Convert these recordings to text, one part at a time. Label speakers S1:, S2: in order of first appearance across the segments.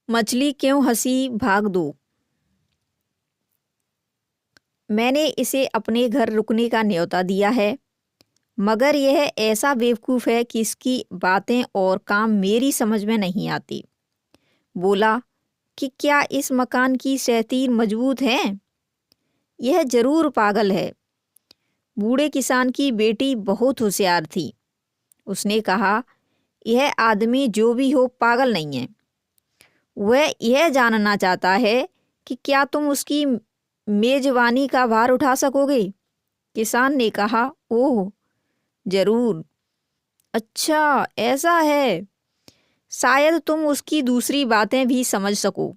S1: मछली क्यों हंसी भाग दो। मैंने इसे अपने घर रुकने का न्योता दिया है, मगर यह ऐसा बेवकूफ़ है कि इसकी बातें और काम मेरी समझ में नहीं आती। बोला कि क्या इस मकान की सेतीर मजबूत है? यह जरूर पागल है। बूढ़े किसान की बेटी बहुत होशियार थी। उसने कहा, यह आदमी जो भी हो पागल नहीं है। वह यह जानना चाहता है कि क्या तुम उसकी मेजबानी का भार उठा सकोगे? किसान ने कहा, ओह जरूर। अच्छा ऐसा है, शायद तुम उसकी दूसरी बातें भी समझ सको।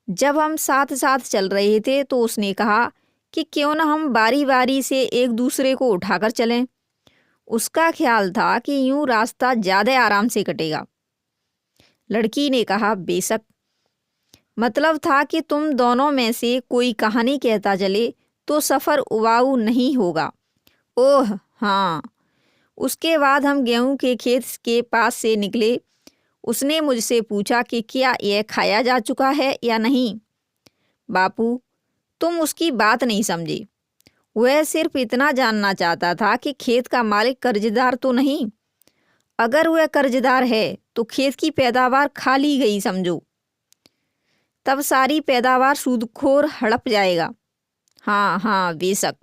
S1: जब हम साथ साथ चल रहे थे तो उसने कहा कि क्यों ना हम बारी बारी से एक दूसरे को उठाकर चलें। उसका ख्याल था कि यूं रास्ता ज्यादा आराम से कटेगा। लड़की ने कहा, बेशक। मतलब था कि तुम दोनों में से कोई कहानी कहता चले तो सफ़र उबाऊ नहीं होगा। ओह हाँ। उसके बाद हम गेहूं के खेत के पास से निकले। उसने मुझसे पूछा कि क्या यह खाया जा चुका है या नहीं। बापू, तुम उसकी बात नहीं समझे। वह सिर्फ इतना जानना चाहता था कि खेत का मालिक कर्जदार तो नहीं। अगर वह कर्जदार है तो खेत की पैदावार खा ली गई समझो। तब सारी पैदावार सूदखोर हड़प जाएगा। हाँ हाँ बेशक।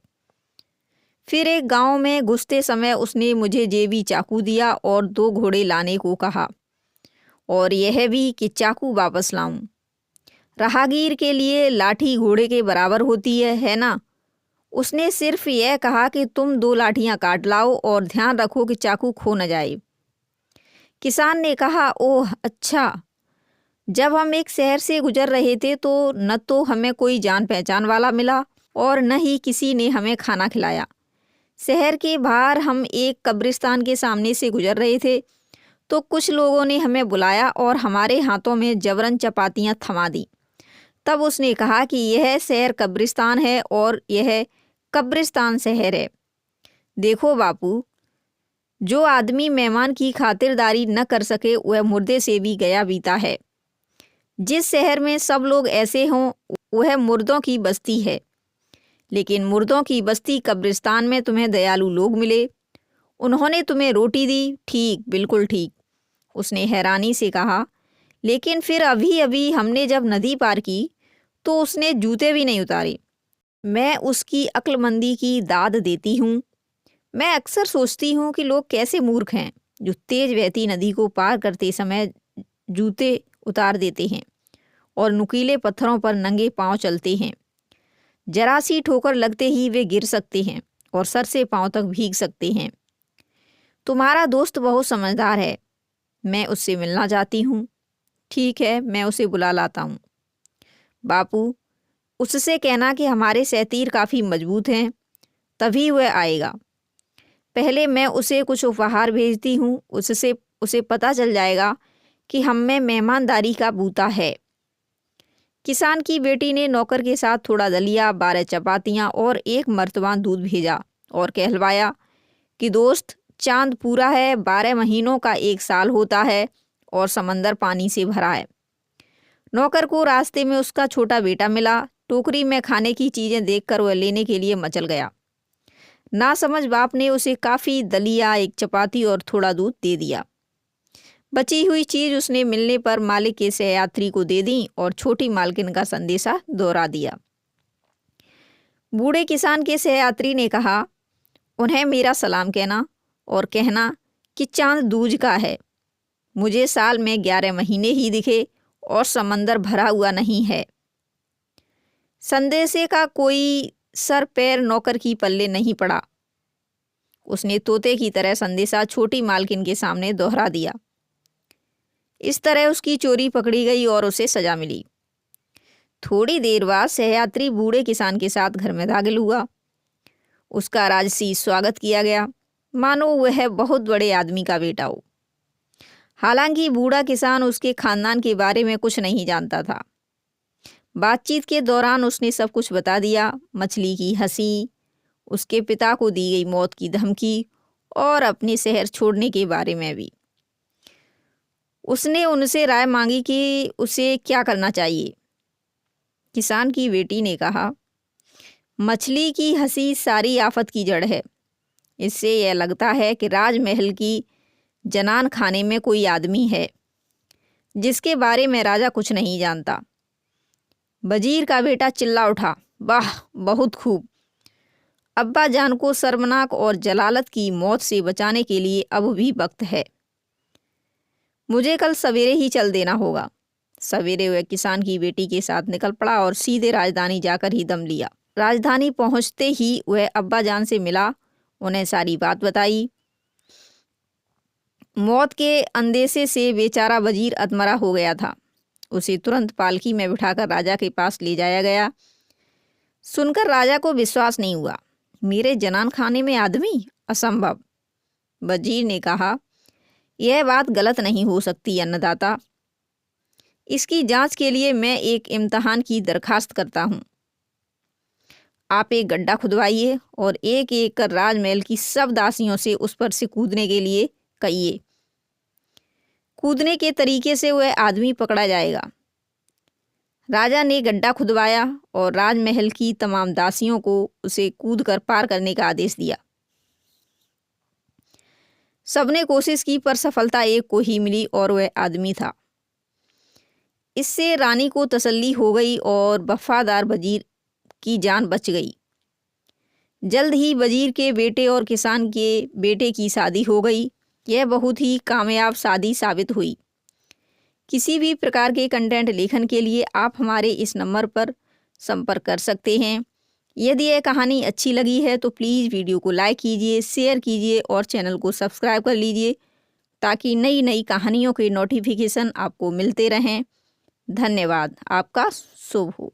S1: फिर एक गांव में घुसते समय उसने मुझे जेबी चाकू दिया और 2 घोड़े लाने को कहा, और यह भी कि चाकू वापस लाऊं। राहगीर के लिए लाठी घोड़े के बराबर होती है ना। उसने सिर्फ यह कहा कि तुम 2 लाठियां काट लाओ और ध्यान रखो कि चाकू खो न जाए। किसान ने कहा, ओह अच्छा। जब हम एक शहर से गुजर रहे थे तो न तो हमें कोई जान पहचान वाला मिला और न ही किसी ने हमें खाना खिलाया। शहर के बाहर हम एक कब्रिस्तान के सामने से गुजर रहे थे तो कुछ लोगों ने हमें बुलाया और हमारे हाथों में जबरन चपातियां थमा दी। तब उसने कहा कि यह शहर कब्रिस्तान है और यह कब्रिस्तान शहर है। देखो बापू, जो आदमी मेहमान की खातिरदारी न कर सके वह मुर्दे से भी गया बीता है। जिस शहर में सब लोग ऐसे हों वह मुर्दों की बस्ती है। लेकिन मुर्दों की बस्ती कब्रिस्तान में तुम्हें दयालु लोग मिले। उन्होंने तुम्हें रोटी दी। ठीक, बिल्कुल ठीक। उसने हैरानी से कहा, लेकिन फिर अभी अभी हमने जब नदी पार की तो उसने जूते भी नहीं उतारे। मैं उसकी अक्लमंदी की दाद देती हूँ। मैं अक्सर सोचती हूँ कि लोग कैसे मूर्ख हैं जो तेज बहती नदी को पार करते समय जूते उतार देते हैं और नुकीले पत्थरों पर नंगे पांव चलते हैं। जरा सी ठोकर लगते ही वे गिर सकते हैं और सर से पांव तक भीग सकते हैं। तुम्हारा दोस्त बहुत समझदार है। मैं उससे मिलना चाहती हूँ। ठीक है, मैं उसे बुला लाता हूँ। बापू, उससे कहना कि हमारे सैतीर काफ़ी मजबूत हैं, तभी वह आएगा। पहले मैं उसे कुछ उपहार भेजती हूँ, उससे उसे पता चल जाएगा कि हम में मेहमानदारी का बूता है। किसान की बेटी ने नौकर के साथ थोड़ा दलिया, 12 चपातियाँ और 1 मर्तबान दूध भेजा और कहलवाया कि दोस्त, चांद पूरा है, 12 महीनों का 1 साल होता है और समंदर पानी से भरा है। नौकर को रास्ते में उसका छोटा बेटा मिला। टोकरी में खाने की चीज़ें देखकर वह लेने के लिए मचल गया। नासमझ बाप ने उसे काफ़ी दलिया, 1 चपाती और थोड़ा दूध दे दिया। बची हुई चीज उसने मिलने पर मालिक के सहयात्री को दे दी और छोटी मालकिन का संदेशा दोहरा दिया। बूढ़े किसान के सहयात्री ने कहा, उन्हें मेरा सलाम कहना और कहना कि चांद दूज का है। मुझे साल में 11 महीने ही दिखे और समंदर भरा हुआ नहीं है। संदेशे का कोई सर पैर नौकर की पल्ले नहीं पड़ा। उसने तोते की तरह संदेशा छोटी मालकिन के सामने दोहरा दिया। इस तरह उसकी चोरी पकड़ी गई और उसे सजा मिली। थोड़ी देर बाद सहयात्री बूढ़े किसान के साथ घर में दाखिल हुआ। उसका राजसी स्वागत किया गया, मानो वह बहुत बड़े आदमी का बेटा हो। हालांकि बूढ़ा किसान उसके खानदान के बारे में कुछ नहीं जानता था। बातचीत के दौरान उसने सब कुछ बता दिया, मछली की हंसी, उसके पिता को दी गई मौत की धमकी और अपने शहर छोड़ने के बारे में भी। उसने उनसे राय मांगी कि उसे क्या करना चाहिए। किसान की बेटी ने कहा, मछली की हंसी सारी आफत की जड़ है। इससे यह लगता है कि राजमहल की जनान खाने में कोई आदमी है जिसके बारे में राजा कुछ नहीं जानता। वजीर का बेटा चिल्ला उठा, वाह, बहुत खूब। अब्बा जान को शर्मनाक और जलालत की मौत से बचाने के लिए अब भी वक्त है। मुझे कल सवेरे ही चल देना होगा। सवेरे वह किसान की बेटी के साथ निकल पड़ा और सीधे राजधानी जाकर ही दम लिया। राजधानी पहुंचते ही वह अब्बा जान से मिला, उन्हें सारी बात बताई। मौत के अंदेशे से बेचारा वजीर अधमरा हो गया था। उसे तुरंत पालकी में बिठाकर राजा के पास ले जाया गया। सुनकर राजा को विश्वास नहीं हुआ। मेरे जनान खाने में आदमी? असंभव। वजीर ने कहा, यह बात गलत नहीं हो सकती अन्नदाता। इसकी जांच के लिए मैं एक इम्तहान की दरखास्त करता हूँ। आप एक गड्ढा खुदवाइए और एक एक कर राजमहल की सब दासियों से उस पर से कूदने के लिए कहिए। कूदने के तरीके से वह आदमी पकड़ा जाएगा। राजा ने गड्ढा खुदवाया और राजमहल की तमाम दासियों को उसे कूदकर पार करने का आदेश दिया। सबने कोशिश की पर सफलता एक को ही मिली और वह आदमी था। इससे रानी को तसल्ली हो गई और वफादार वजीर की जान बच गई। जल्द ही वजीर के बेटे और किसान के बेटे की शादी हो गई। यह बहुत ही कामयाब शादी साबित हुई। किसी भी प्रकार के कंटेंट लेखन के लिए आप हमारे इस नंबर पर संपर्क कर सकते हैं। यदि यह कहानी अच्छी लगी है तो प्लीज़ वीडियो को लाइक कीजिए, शेयर कीजिए और चैनल को सब्सक्राइब कर लीजिए ताकि नई नई कहानियों के नोटिफिकेशन आपको मिलते रहें। धन्यवाद। आपका शुभ हो।